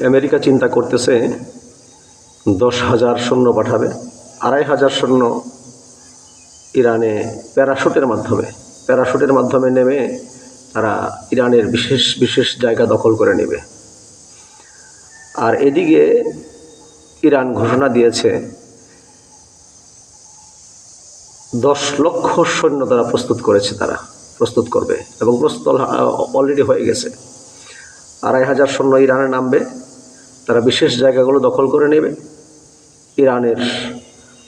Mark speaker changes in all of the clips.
Speaker 1: America চিন্তা করতেছে 10,000 সৈন্য পাঠাবে, 2,500 সৈন্য ইরানে প্যারাশুটের মাধ্যমে নেমে তারা ইরানের বিশেষ বিশেষ জায়গা দখল করে নেবে। আর এদিকে ইরান ঘোষণা দিয়েছে 10 লক্ষ সৈন্য তারা প্রস্তুত করবে এবং প্রস্তুত অলরেডি হয়ে গেছে। 2,500 সৈন্য ইরানে নামবে, তারা বিশেষ জায়গাগুলো দখল করে নেবে, ইরানের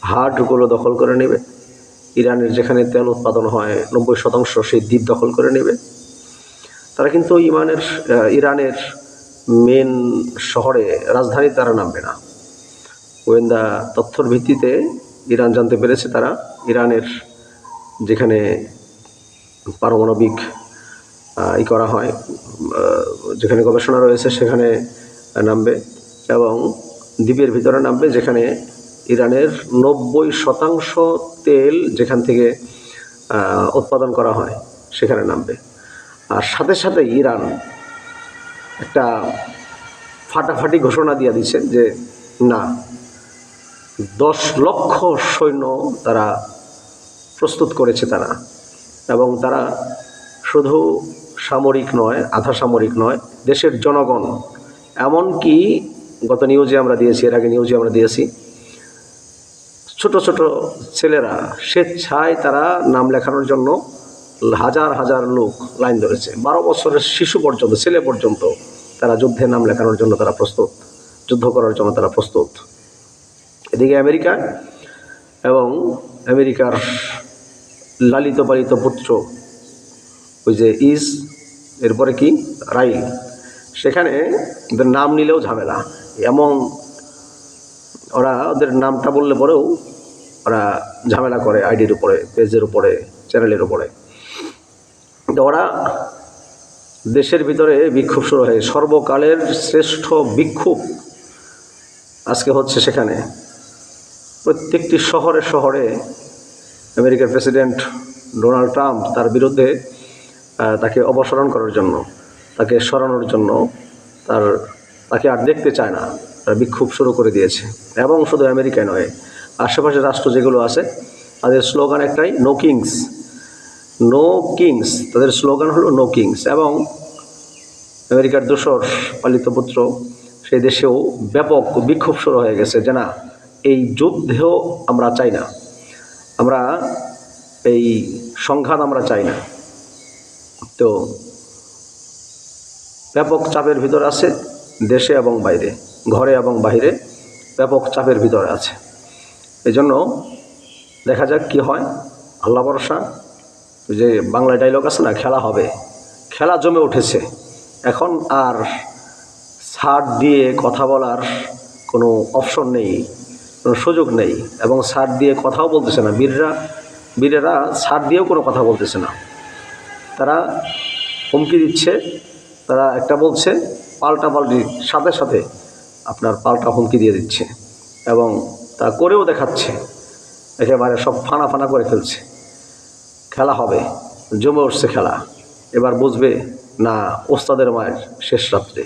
Speaker 1: হাটগুলো দখল করে নেবে, ইরানের যেখানে তেল উৎপাদন হয় 90% সেই দ্বীপ দখল করে নেবে। তারা কিন্তু ইরানের মেন শহরে রাজধানী তারা নামবে না। গোয়েন্দা তথ্যর ভিত্তিতে ইরান জানতে পেরেছে তারা ইরানের যেখানে পারমাণবিক করা হয়, যেখানে গবেষণা রয়েছে সেখানে নামবে এবং দ্বীপের ভিতরে নামবে, যেখানে ইরানের 90% তেল যেখান থেকে উৎপাদন করা হয় সেখানে নামবে। আর সাথে সাথে ইরান একটা ফাটাফাটি ঘোষণা দিয়ে দিচ্ছে যে না, 10 লক্ষ সৈন্য তারা প্রস্তুত করেছে তারা, এবং তারা শুধু সামরিক নয়, আধা সামরিক নয়, দেশের জনগণ, এমনকি গত নিউজে আমরা দিয়েছি, এর আগে নিউজে আমরা দিয়েছি, ছোট ছোট ছেলেরা স্বেচ্ছায় তারা নাম লেখানোর জন্য হাজার হাজার লোক লাইন ধরেছে। 12 বছরের শিশু পর্যন্ত, ছেলে পর্যন্ত তারা যুদ্ধে নাম লেখানোর জন্য তারা প্রস্তুত, যুদ্ধ করার জন্য তারা প্রস্তুত। এদিকে আমেরিকা এবং আমেরিকার লালিত পালিত পুত্র ওই যে এরপরে কি রাইল, সেখানে ওদের নাম নিলেও ঝামেলা, এমন ওদের নামটা বললে পরেও ওরা ঝামেলা করে আইডির উপরে, পেজের উপরে, চ্যানেলের উপরে। ওরা দেশের ভিতরে বিক্ষোভ শুরু হয়, সর্বকালের শ্রেষ্ঠ বিক্ষোভ আজকে হচ্ছে সেখানে। প্রত্যেকটি শহরে শহরে আমেরিকার প্রেসিডেন্ট ডোনাল্ড ট্রাম্প তার বিরুদ্ধে তাকে অপসারণ করার জন্য, তাকে সরানোর জন্য, তাকে আর দেখতে চায় না, তারা বিক্ষোভ শুরু করে দিয়েছে। এবং শুধু আমেরিকায় নয়, আশেপাশের রাষ্ট্র যেগুলো আছে তাদের স্লোগান একটাই, নো কিংস, নো কিংস, তাদের স্লোগান হলো নো কিংস। এবং আমেরিকার দোসর পালিত পুত্র সেই দেশেও ব্যাপক বিক্ষোভ শুরু হয়ে গেছে যে না, এই যুদ্ধেও আমরা চাই না, আমরা এই সংঘাত আমরা চাই না। তো ব্যাপক চাপের ভিতর আছে দেশে এবং বাইরে, ঘরে এবং বাইরে ব্যাপক চাপের ভিতরে আছে। এই জন্য দেখা যাক কি হয়, আল্লাহ ভরসা। যে বাংলা ডায়লগ আছে না, খেলা হবে, খেলা জমে উঠেছে। এখন আর ছাড় দিয়ে কথা বলার কোনো অপশন নেই, কোনো সুযোগ নেই, এবং ছাড় দিয়ে কথাও বলতেছে না বীরেরা ছাড় দিয়েও কোনো কথা বলতেছে না। তারা হুমকি দিচ্ছে, তারা একটা বলছে, পাল্টাপাল্টি সাথে সাথে আপনার পাল্টা হুমকি দিয়ে দিচ্ছে, এবং তা করেও দেখাচ্ছে, একেবারে সব ফানা ফানা করে ফেলছে। খেলা হবে, জমে উঠছে খেলা। এবার বুঝবে না ওস্তাদের মায়ের শেষ রাত্রে।